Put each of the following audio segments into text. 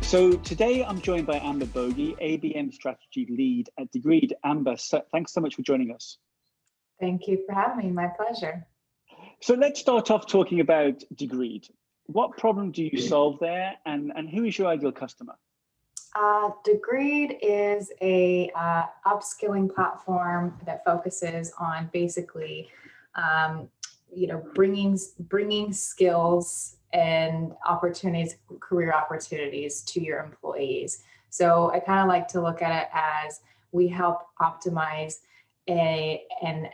So today I'm joined by Amber Bogie, ABM Strategy Lead at Degreed. Amber, thanks so much for joining us. Thank you for having me. My pleasure. So let's start off talking about Degreed. What problem do you solve there, and who is your ideal customer? Degreed is a upskilling platform that focuses on basically, bringing skills and opportunities, career opportunities to your employees. So I kind of like to look at it as we help optimize an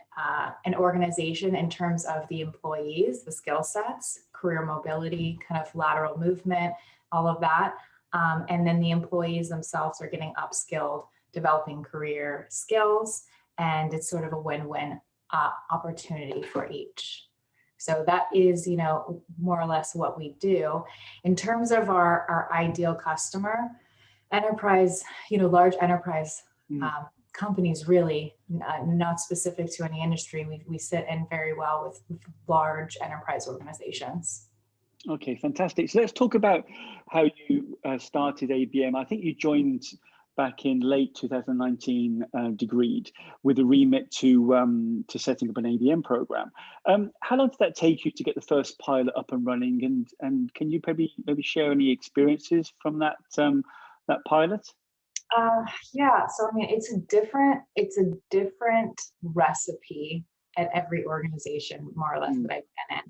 organization in terms of the employees, the skill sets, career mobility, kind of lateral movement, all of that. And then the employees themselves are getting upskilled, developing career skills, and it's sort of a win-win opportunity for each. So that is, more or less what we do. In terms of our ideal customer, enterprise, large enterprise companies, really not specific to any industry. We sit in very well with large enterprise organizations. Okay, fantastic. So let's talk about how you started ABM. I think you joined back in late 2019, Degreed, with a remit to setting up an ABM program. How long did that take you to get the first pilot up and running? And can you maybe share any experiences from that pilot? Yeah. So I mean, it's a different recipe at every organization, more or less, that I've been in.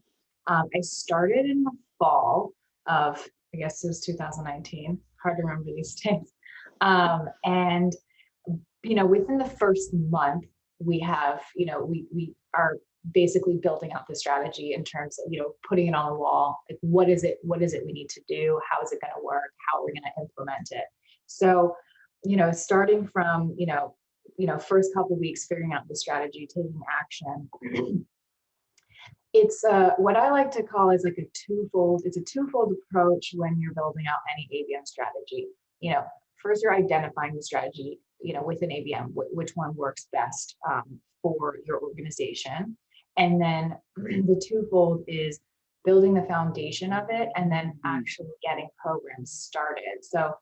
I started in the fall of, I guess it was 2019. Hard to remember these days. And within the first month, we have, we are basically building out the strategy in terms of, putting it on the wall. Like, what is it we need to do? How is it going to work? How are we going to implement it? So, starting from, first couple of weeks, figuring out the strategy, taking action. It's what I like to call is like it's a twofold approach when you're building out any ABM strategy. First you're identifying the strategy, within ABM, which one works best for your organization. And then the twofold is building the foundation of it and then actually getting programs started. So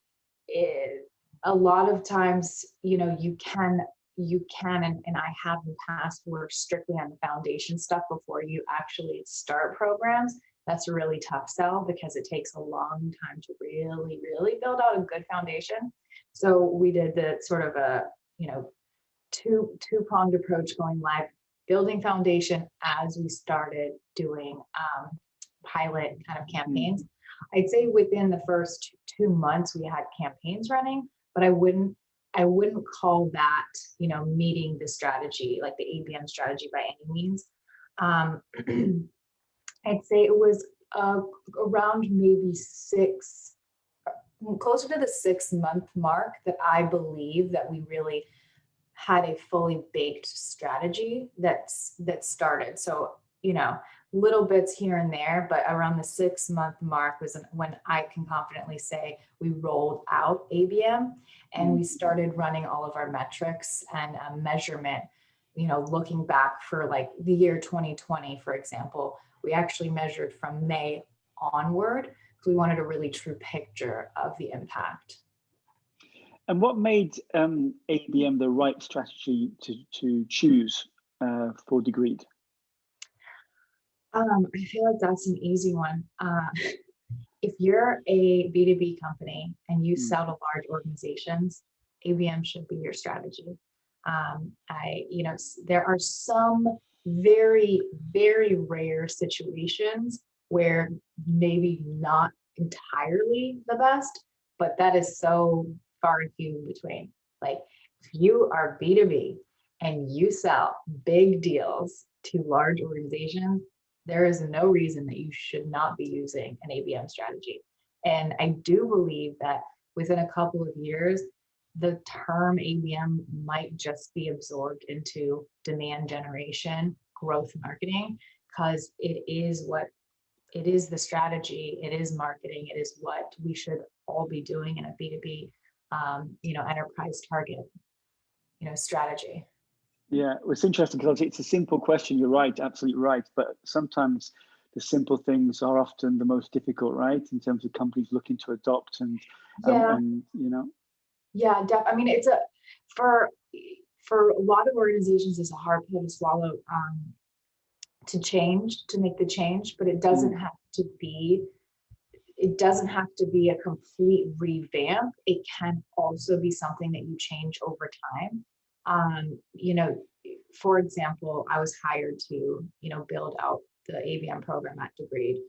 a lot of times, you can, and I have in the past, worked strictly on the foundation stuff before you actually start programs. That's a really tough sell because it takes a long time to really, really build out a good foundation. So we did the sort of a, two-pronged approach going live, building foundation as we started doing pilot kind of campaigns. I'd say within the first 2 months we had campaigns running, but I wouldn't call that, meeting the strategy, like the ABM strategy by any means. I'd say it was around maybe closer to the 6-month mark that I believe that we really had a fully baked strategy that started. So, little bits here and there, but around the 6-month mark was when I can confidently say we rolled out ABM and we started running all of our metrics and measurement, looking back for like the year 2020, for example, we actually measured from May onward because we wanted a really true picture of the impact. And what made ABM the right strategy to choose for Degreed? I feel like that's an easy one. If you're a B2B company and you sell to large organizations, ABM should be your strategy. There are some very, very rare situations where maybe not entirely the best, but that is so far and few in between. Like, if you are B2B and you sell big deals to large organizations, there is no reason that you should not be using an ABM strategy. And I do believe that within a couple of years, the term ABM might just be absorbed into demand generation, growth marketing, because it is the strategy, it is marketing, it is what we should all be doing in a B2B, enterprise target, strategy. Yeah, it's interesting because it's a simple question. You're right, absolutely right. But sometimes the simple things are often the most difficult, right? In terms of companies looking to adopt Yeah. and you know. Yeah, I mean, it's a for for a lot of organizations, it's a hard pill to swallow, to make the change, but it doesn't have to be a complete revamp. It can also be something that you change over time. You know, for example, I was hired to, you know, build out the ABM program at Degree.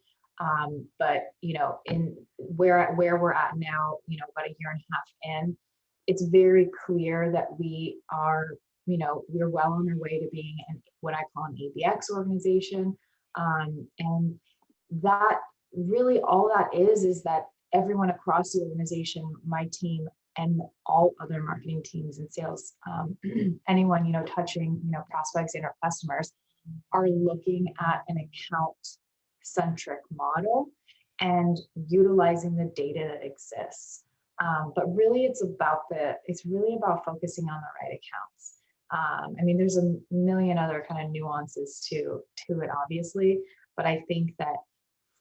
But you know, in where we're at now, you know, about a year and a half in, it's very clear that we are, you know, we're well on our way to being what I call an ABX organization. And that really all that is that everyone across the organization, my team, and all other marketing teams and sales, anyone, you know, touching, you know, prospects and our customers, are looking at an account-centric model and utilizing the data that exists. But really, it's really about focusing on the right accounts. I mean, there's a million other kind of nuances to it, obviously, but I think that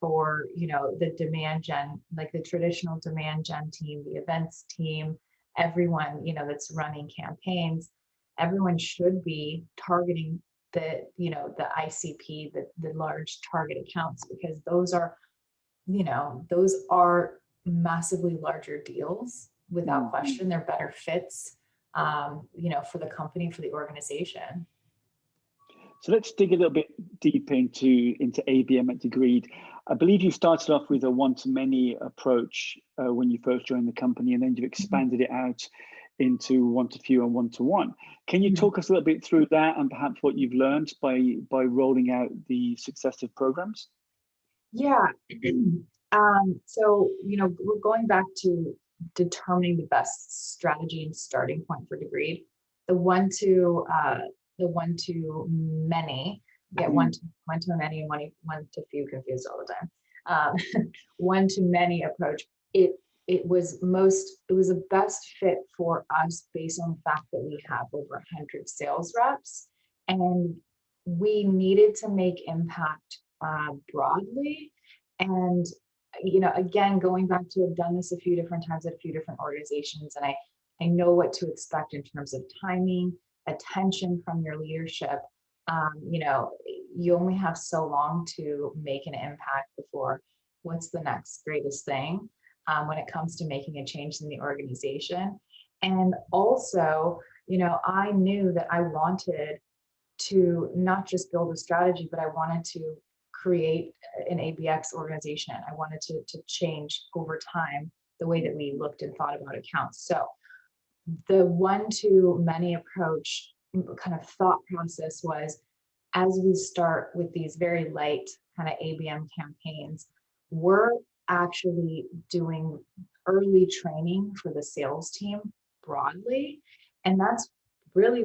for, you know, the demand gen, like the traditional demand gen team, the events team, everyone, you know, that's running campaigns, everyone should be targeting the, you know, the ICP, the large target accounts, because those are, you know, those are massively larger deals without question. They're better fits, you know, for the company, for the organization. So let's dig a little bit deeper into ABM at Degree. I believe you started off with a one-to-many approach when you first joined the company, and then you've expanded it out into one-to-few and one-to-one. Can you talk us a little bit through that and perhaps what you've learned by rolling out the successive programs? Yeah. So, you know, we're going back to determining the best strategy and starting point for Degree. The one to many, get one to many and one to few confused all the time. One to many approach. It was a best fit for us based on the fact that we have over 100 sales reps, and we needed to make impact broadly. And, you know, again, going back to, have done this a few different times at a few different organizations, and I know what to expect in terms of timing, attention from your leadership. You know, you only have so long to make an impact before what's the next greatest thing when it comes to making a change in the organization. And also, you know, I knew that I wanted to not just build a strategy, but I wanted to create an ABX organization. I wanted to change over time the way that we looked and thought about accounts. So the one-to-many approach kind of thought process was, as we start with these very light kind of ABM campaigns, we're actually doing early training for the sales team broadly. And that's really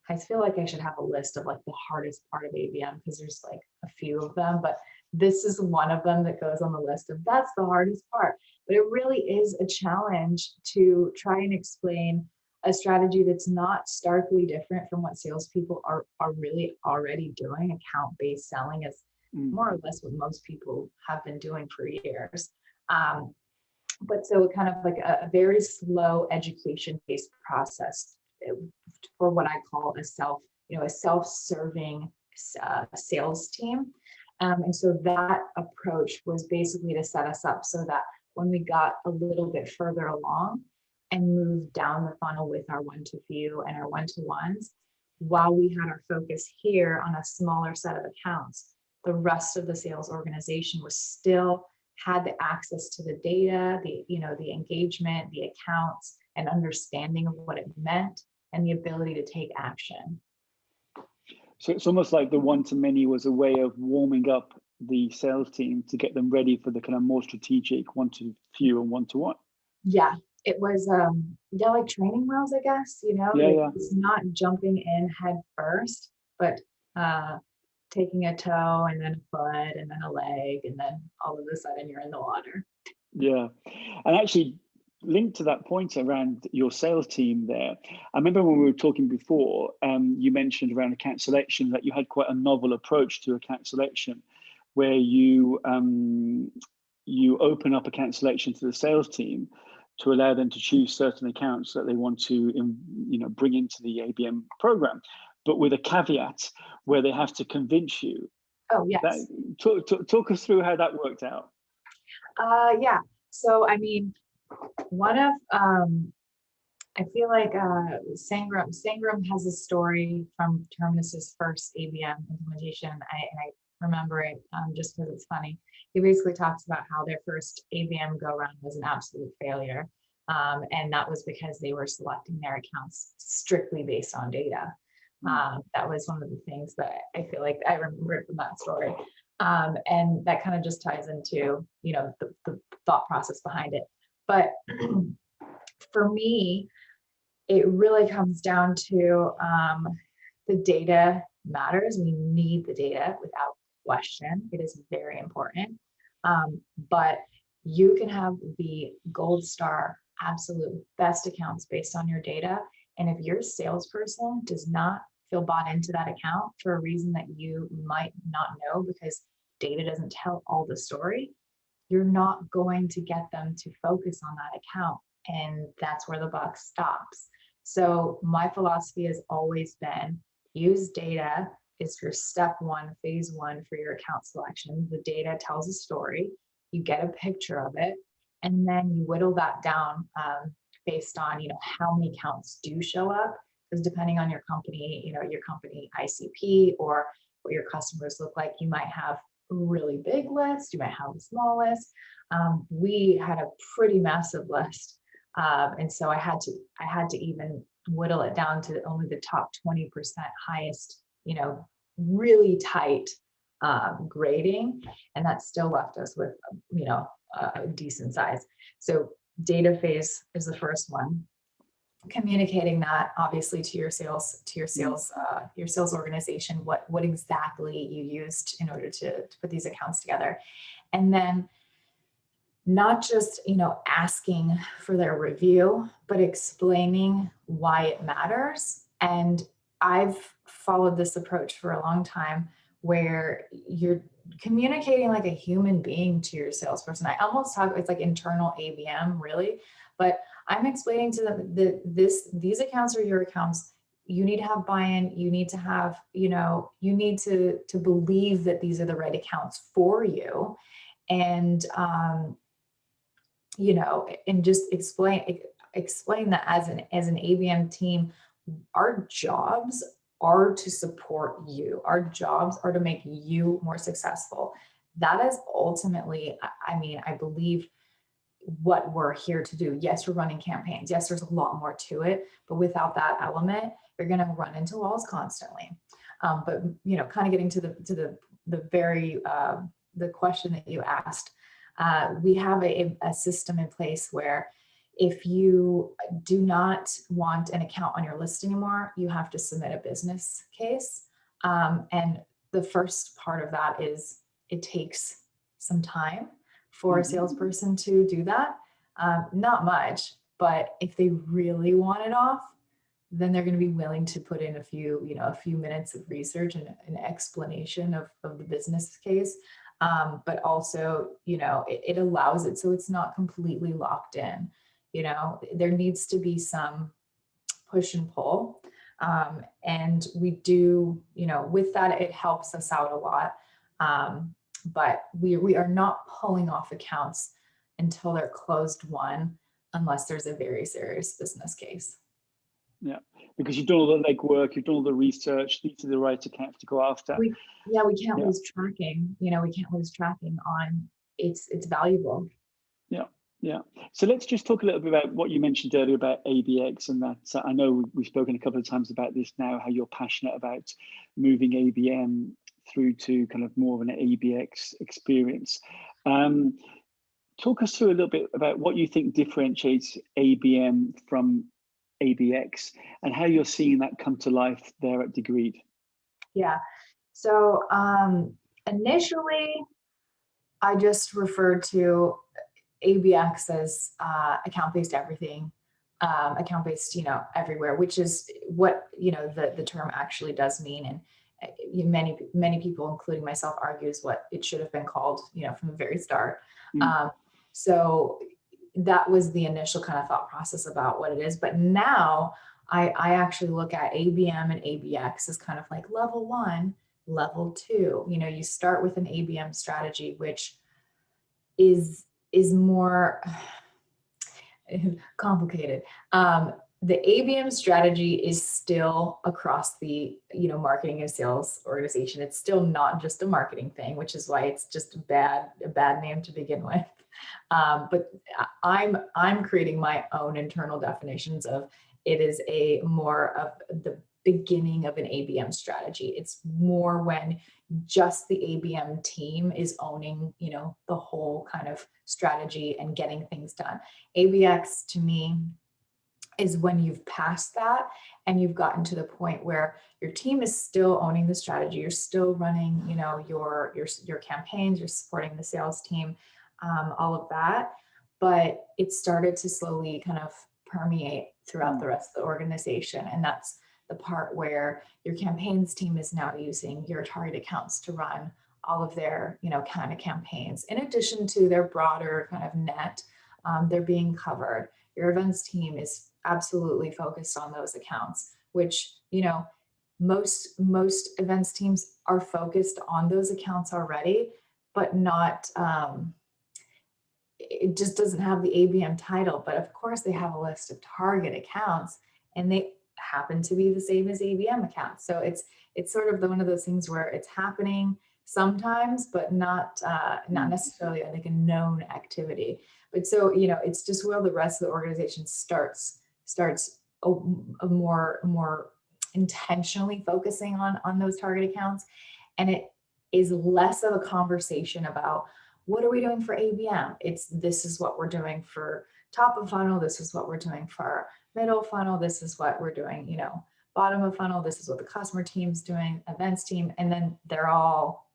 I feel like I should have a list of like the hardest part of ABM, because there's like a few of them, but this is one of them that goes on the list of that's the hardest part. But it really is a challenge to try and explain a strategy that's not starkly different from what salespeople are really already doing. Account-based selling is more or less what most people have been doing for years. But so kind of like a very slow education-based process for what I call a self-serving sales team. And so that approach was basically to set us up so that when we got a little bit further along and moved down the funnel with our one-to-few and our one-to-ones, while we had our focus here on a smaller set of accounts, the rest of the sales organization was still had the access to the data, the engagement, the accounts, and understanding of what it meant, and the ability to take action. So it's almost like the one-to-many was a way of warming up the sales team to get them ready for the kind of more strategic one-to-few and one-to-one. Yeah, it was like training wheels, I guess. It's not jumping in head first, but taking a toe and then a foot and then a leg, and then all of a sudden you're in the water. Yeah, and actually linked to that point around your sales team there, I remember when we were talking before, you mentioned around account selection that you had quite a novel approach to account selection, where you you open up account selection to the sales team to allow them to choose certain accounts that they want to bring into the ABM program, but with a caveat where they have to convince you. Oh, yes. Talk us through how that worked out. Yeah. So, I mean, one of, I feel like Sangram has a story from Terminus's first ABM implementation. I remember it just because it's funny. He basically talks about how their first ABM go-round was an absolute failure. And that was because they were selecting their accounts strictly based on data. That was one of the things that I feel like I remembered from that story. And that kind of just ties into, the thought process behind it. But for me, it really comes down to the data matters. We need the data without question. It is very important. But you can have the gold star, absolute best accounts based on your data. And if your salesperson does not feel bought into that account for a reason that you might not know, because data doesn't tell all the story, you're not going to get them to focus on that account. And that's where the buck stops. So my philosophy has always been use data is your step one, phase one for your account selection. The data tells a story, you get a picture of it, and then you whittle that down based on, how many accounts do show up. Because depending on your company, your company ICP or what your customers look like, you might have a really big list, you might have a small list. We had a pretty massive list. And so I had to even whittle it down to only the top 20% highest, really tight grading. And that still left us with, a decent size. So data phase is the first one. Communicating that obviously to your sales organization, what exactly you used in order to put these accounts together. And then not just, asking for their review, but explaining why it matters. And I've followed this approach for a long time where you're communicating like a human being to your salesperson. I almost talk, it's like internal ABM really, but I'm explaining to them that these accounts are your accounts. You need to have buy-in. You need to have, you need to believe that these are the right accounts for you. And, and just explain that as an ABM team, our jobs are to support you. Our jobs are to make you more successful. That is ultimately, I believe, what we're here to do. Yes, we're running campaigns. Yes, there's a lot more to it, but without that element, you're going to run into walls constantly. But kind of getting to the very the question that you asked. We have a system in place where if you do not want an account on your list anymore, you have to submit a business case. And the first part of that is it takes some time for a salesperson to do that. Not much, but if they really want it off, then they're going to be willing to put in a few minutes of research and an explanation of the business case. But also, it allows it so it's not completely locked in. There needs to be some push and pull. And we do, with that, it helps us out a lot. But we are not pulling off accounts until they're closed won, unless there's a very serious business case. Yeah, because you've done all the legwork, you've done all the research, these are the right accounts to go after. We can't lose tracking. We can't lose tracking on it's valuable. Yeah. So let's just talk a little bit about what you mentioned earlier about ABX, and that I know we've spoken a couple of times about this now, how you're passionate about moving ABM through to kind of more of an ABX experience. Talk us through a little bit about what you think differentiates ABM from ABX and how you're seeing that come to life there at Degreed. Yeah. So initially, I just referred to ABX as account-based everything, account-based, everywhere, which is what, the term actually does mean. many people, including myself, argues what it should have been called, from the very start. So that was the initial kind of thought process about what it is. But now I actually look at ABM and ABX as kind of like level 1, level 2. You start with an ABM strategy, which is more complicated. The ABM strategy is still across the, marketing and sales organization. It's still not just a marketing thing, which is why it's just a bad name to begin with. But I'm creating my own internal definitions of it is a more of the beginning of an ABM strategy. It's more when just the ABM team is owning, the whole kind of strategy and getting things done. ABX to me is when you've passed that and you've gotten to the point where your team is still owning the strategy. You're still running, your campaigns, you're supporting the sales team, all of that. But it started to slowly kind of permeate throughout the rest of the organization. And that's the part where your campaigns team is now using your target accounts to run all of their, kind of campaigns. In addition to their broader kind of net, they're being covered. Your events team is absolutely focused on those accounts, which, most events teams are focused on those accounts already, but not, it just doesn't have the ABM title. But of course they have a list of target accounts and they happen to be the same as ABM accounts. So it's sort of one of those things where it's happening sometimes, but not necessarily like a known activity. But so, it's just where the rest of the organization starts a more intentionally focusing on those target accounts. And it is less of a conversation about what are we doing for ABM? This is what we're doing for top of funnel. This is what we're doing for middle funnel. This is what we're doing, bottom of funnel. This is what the customer team's doing, events team. And then they're all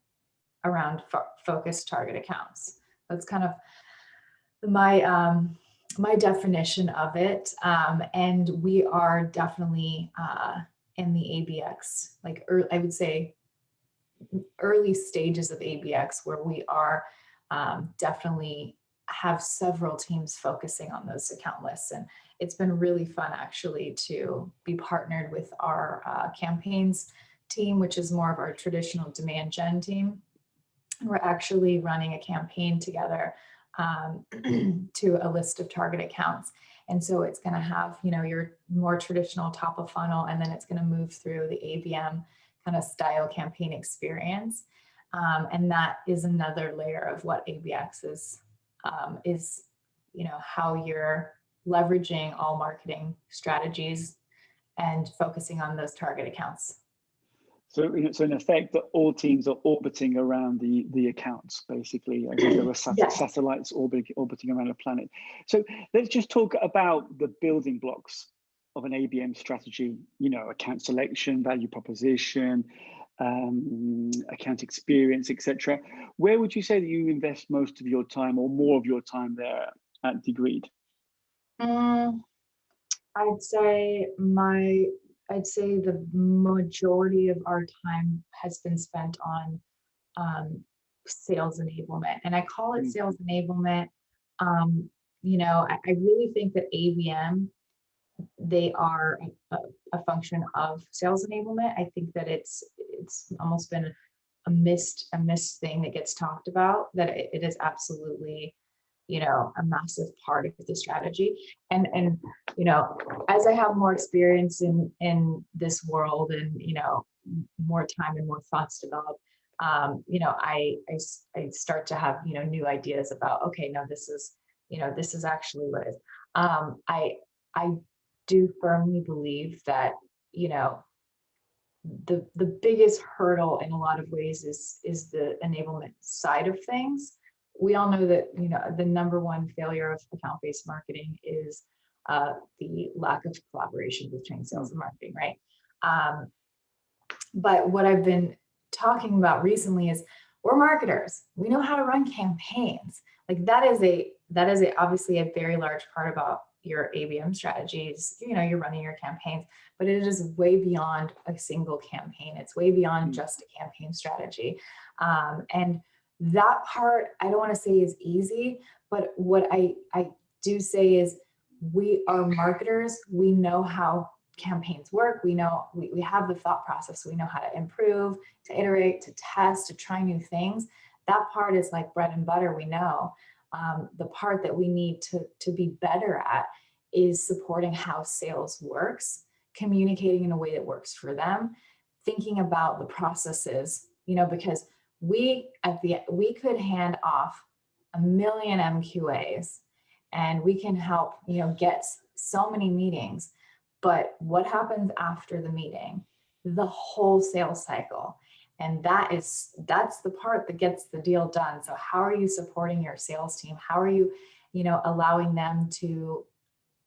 around focused target accounts. That's kind of my definition of it. And we are definitely in the ABX, like I would say early stages of ABX, where we are definitely have several teams focusing on those account lists. And it's been really fun actually to be partnered with our campaigns team, which is more of our traditional demand gen team. We're actually running a campaign together to a list of target accounts. And so it's going to have, your more traditional top of funnel, and then it's going to move through the ABM kind of style campaign experience. And that is another layer of what ABX is, how you're leveraging all marketing strategies and focusing on those target accounts. So in effect, that all teams are orbiting around the accounts, basically. I guess there are satellites orbiting around a planet. So let's just talk about the building blocks of an ABM strategy, account selection, value proposition, account experience, etc. Where would you say that you invest most of your time or more of your time there at Declan? I'd say the majority of our time has been spent on sales enablement. And I call it sales enablement. I really think that ABM, they are a function of sales enablement. I think that it's almost been a missed thing that gets talked about, that it is absolutely, a massive part of the strategy. And as I have more experience in this world and, more time and more thoughts develop, I start to have, new ideas about, okay, no, this is actually what it is. I do firmly believe that, the biggest hurdle in a lot of ways is the enablement side of things. We all know that, the number one failure of account-based marketing is the lack of collaboration between sales and marketing, right? But what I've been talking about recently is we're marketers. We know how to run campaigns. Like that is obviously a very large part about, your ABM strategies, you're running your campaigns, but it is way beyond a single campaign. It's way beyond just a campaign strategy. And that part, I don't want to say is easy, but what I do say is we are marketers. We know how campaigns work. We know we have the thought process. We know how to improve, to iterate, to test, to try new things. That part is like bread and butter. We know. The part that we need to be better at is supporting how sales works, communicating in a way that works for them, thinking about the processes, because we could hand off 1 million MQAs and we can help, get so many meetings, but what happens after the meeting? The whole sales cycle. And that's the part that gets the deal done. So how are you supporting your sales team? How are you, allowing them to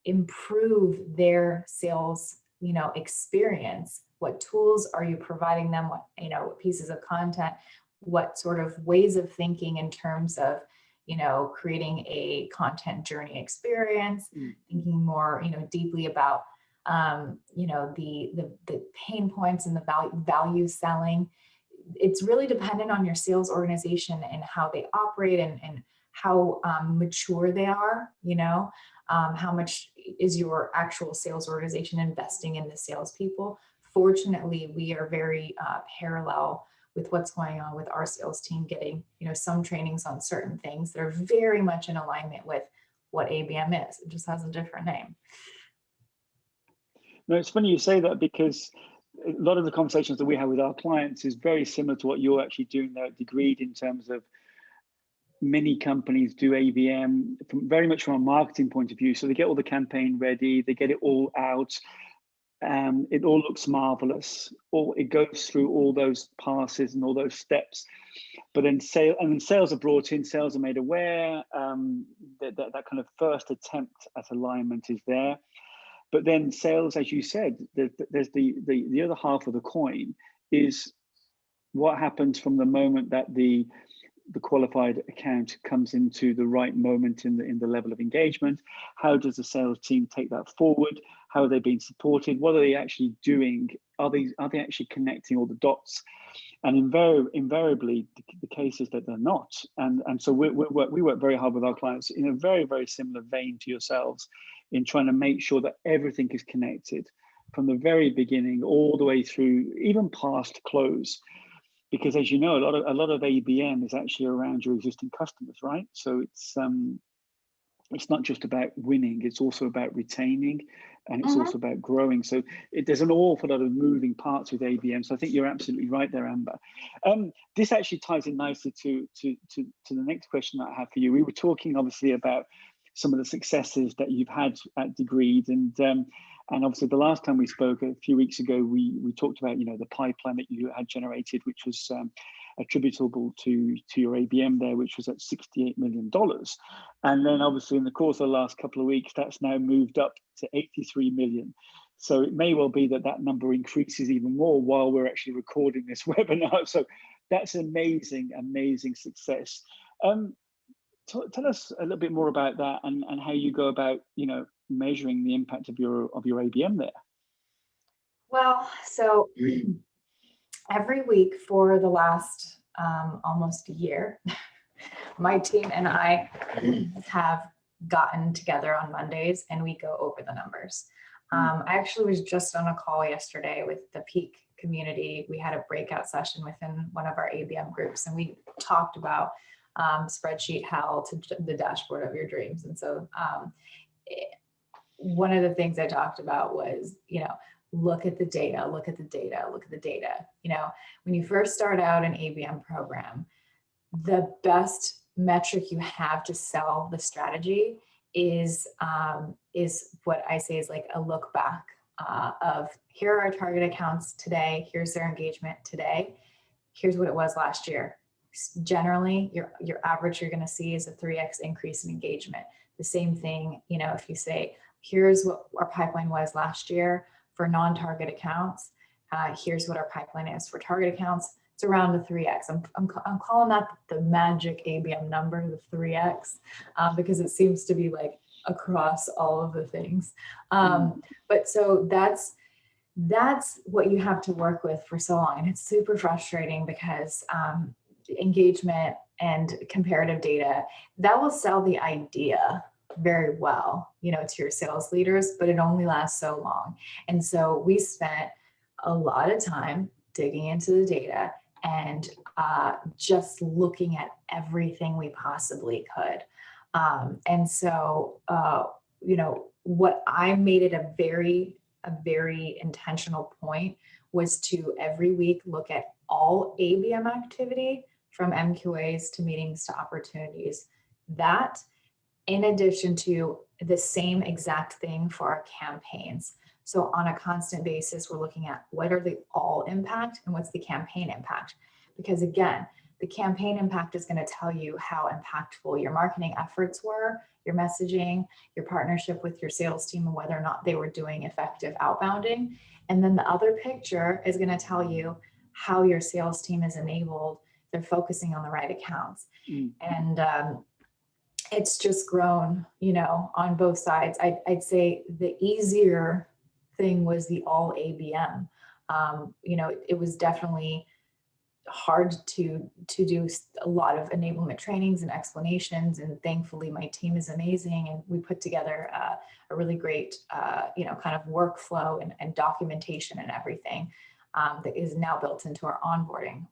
improve their sales, experience? What tools are you providing them? What pieces of content? What sort of ways of thinking in terms of, creating a content journey experience, thinking more, deeply about, the pain points and the value selling. It's really dependent on your sales organization and how they operate and how mature they are, how much is your actual sales organization investing in the salespeople. Fortunately, we are very parallel with what's going on with our sales team, getting, some trainings on certain things that are very much in alignment with what ABM is. It just has a different name. No, it's funny you say that, because a lot of the conversations that we have with our clients is very similar to what you're actually doing there at Degreed, in terms of many companies do ABM very much from a marketing point of view. So they get all the campaign ready, they get it all out. It all looks marvelous. It goes through all those passes and all those steps, but then sales are brought in, sales are made aware. That kind of first attempt at alignment is there. But then sales, as you said, there's the other half of the coin is what happens from the moment that the qualified account comes into the right moment in the level of engagement. How does the sales team take that forward? How are they being supported? What are they actually doing? Are they actually connecting all the dots? And invariably, the case is that they're not. And so we work very hard with our clients in a very, very similar vein to yourselves, in trying to make sure that everything is connected from the very beginning all the way through, even past close. Because as you know, a lot of ABM is actually around your existing customers, right? So it's not just about winning, it's also about retaining, and it's also about growing. So there's an awful lot of moving parts with ABM. So I think you're absolutely right there, Amber. This actually ties in nicely to the next question that I have for you. We were talking obviously about some of the successes that you've had at Degreed, and obviously the last time we spoke a few weeks ago, we talked about the pipeline that you had generated, which was attributable to your ABM there, which was at $68 million. And then obviously in the course of the last couple of weeks, that's now moved up to 83 million. So it may well be that number increases even more while we're actually recording this webinar. So that's amazing, amazing success. Tell us a little bit more about that and how you go about, measuring the impact of your ABM there. Well, so every week for the last almost a year, my team and I have gotten together on Mondays and we go over the numbers. I actually was just on a call yesterday with the Peak community. We had a breakout session within one of our ABM groups, and we talked about spreadsheet hell to the dashboard of your dreams. And so one of the things I talked about was, look at the data, look at the data, look at the data. When you first start out an ABM program, the best metric you have to sell the strategy is what I say is like a look back of here are our target accounts today, here's their engagement today, here's what it was last year. Generally, your average you're going to see is a 3x increase in engagement. The same thing, if you say, here's what our pipeline was last year for non-target accounts, here's what our pipeline is for target accounts, it's around the 3x. I'm calling that the magic ABM number, the 3x, because it seems to be like across all of the things. But so that's what you have to work with for so long. And it's super frustrating because engagement and comparative data, that will sell the idea very well, to your sales leaders, but it only lasts so long. And so we spent a lot of time digging into the data and just looking at everything we possibly could. And so, what I made it a very intentional point was to every week look at all ABM activity, from MQAs to meetings to opportunities. That, in addition to the same exact thing for our campaigns. So on a constant basis, we're looking at what are the all impact and what's the campaign impact. Because again, the campaign impact is going to tell you how impactful your marketing efforts were, your messaging, your partnership with your sales team, and whether or not they were doing effective outbounding. And then the other picture is going to tell you how your sales team is enabled. They're focusing on the right accounts. And it's just grown, on both sides. I'd say the easier thing was the all ABM. It was definitely hard to do a lot of enablement trainings and explanations, and thankfully my team is amazing, and we put together a really great kind of workflow and documentation and everything that is now built into our onboarding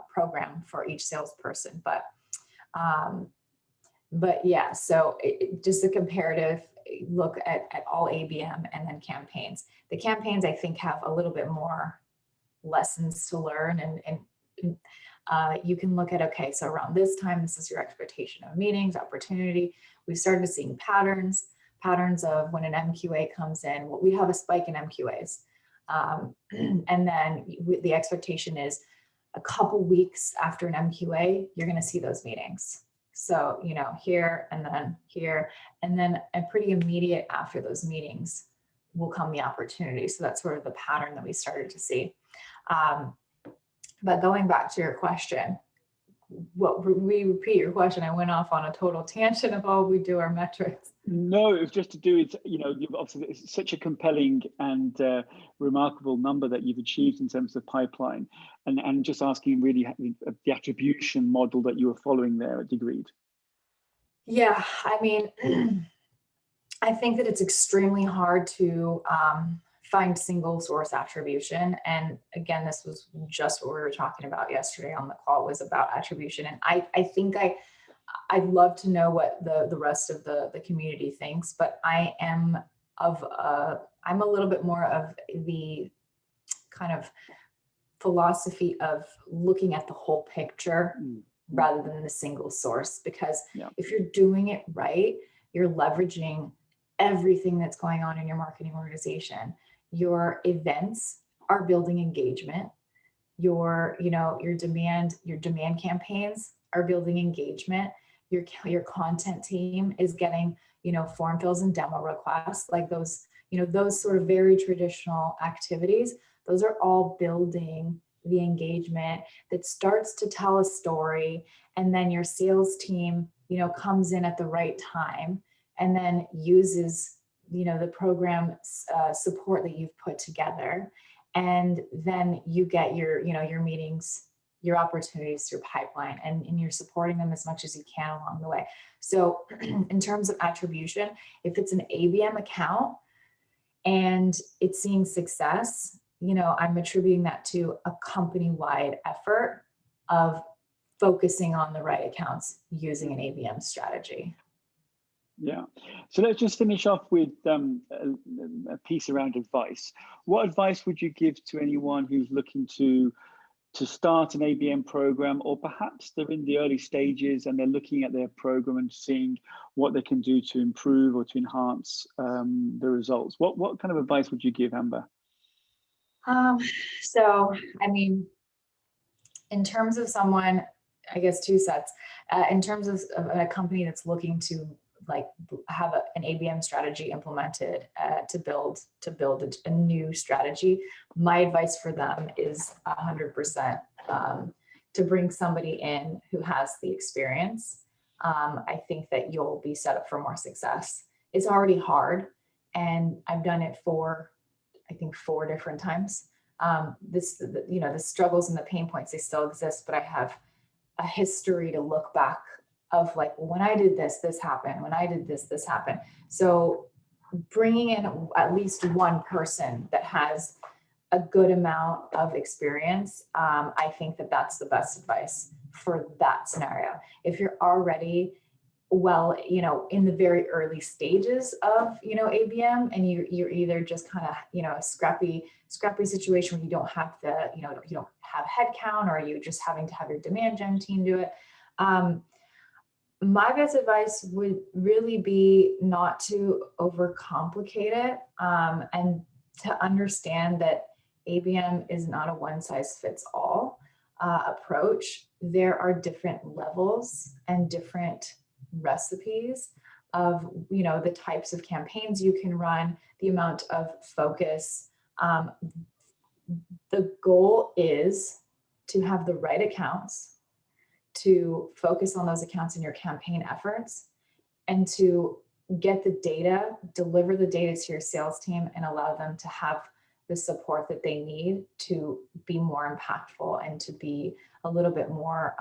program for each salesperson. But yeah, so just a comparative look at all ABM and then campaigns. The campaigns, I think, have a little bit more lessons to learn, and you can look at, okay, so around this time, this is your expectation of meetings, opportunity. We started seeing patterns of when an MQA comes in. Well, we have a spike in MQAs. And then the expectation is a couple weeks after an MQA, you're going to see those meetings. So, here and then here, and then a pretty immediate after those meetings will come the opportunity. So that's sort of the pattern that we started to see. But going back to your question, repeat your question. I went off on a total tangent of how we do our metrics. No, it was just to do with, you've obviously, it's such a compelling and remarkable number that you've achieved in terms of pipeline, and just asking really the attribution model that you were following there at Degreed. Yeah, I mean, I think that it's extremely hard to find single source attribution. And again, this was just what we were talking about yesterday on the call, was about attribution. And I think I'd love to know what the rest of the community thinks, but I'm a little bit more of the kind of philosophy of looking at the whole picture rather than the single source, because if you're doing it right, you're leveraging everything that's going on in your marketing organization. Your events are building engagement. Your demand campaigns are building engagement. Your content team is getting, form fills and demo requests, like those sort of very traditional activities. Those are all building the engagement that starts to tell a story. And then your sales team, comes in at the right time and then uses, the program support that you've put together. And then you get your meetings, your opportunities, your pipeline, and you're supporting them as much as you can along the way. So in terms of attribution, if it's an ABM account and it's seeing success, I'm attributing that to a company-wide effort of focusing on the right accounts using an ABM strategy. Yeah. So let's just finish off with a piece around advice. What advice would you give to anyone who's looking to start an ABM program, or perhaps they're in the early stages and they're looking at their program and seeing what they can do to improve or to enhance the results? What kind of advice would you give, Amber? So, I mean, in terms of someone, I guess two sets, in terms of a company that's looking to have an ABM strategy implemented to build a new strategy, my advice for them is 100% to bring somebody in who has the experience. I think that you'll be set up for more success it's already hard. And I've done it for, I think, 4 different times. The struggles and the pain points, they still exist, but I have a history to look back of like, when I did this, this happened. When I did this, this happened. So bringing in at least one person that has a good amount of experience, I think that that's the best advice for that scenario. If you're already in the very early stages of, ABM, and you're either just kind of, a scrappy situation where you don't have you don't have headcount, or you just having to have your demand gen team do it. My best advice would really be not to overcomplicate it, and to understand that ABM is not a one size fits all approach. There are different levels and different recipes of, the types of campaigns you can run, the amount of focus. The goal is to have the right accounts, to focus on those accounts in your campaign efforts, and to get the data, deliver the data to your sales team, and allow them to have the support that they need to be more impactful and to be a little bit more,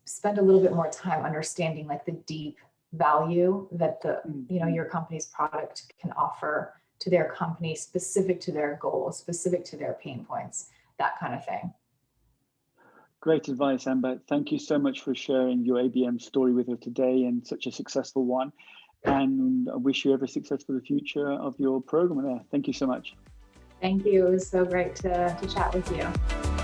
spend a little bit more time understanding like the deep value that your company's product can offer to their company, specific to their goals, specific to their pain points, that kind of thing. Great advice, Amber. Thank you so much for sharing your ABM story with us today, and such a successful one. And I wish you every success for the future of your program there. Thank you so much. Thank you. It was so great to chat with you.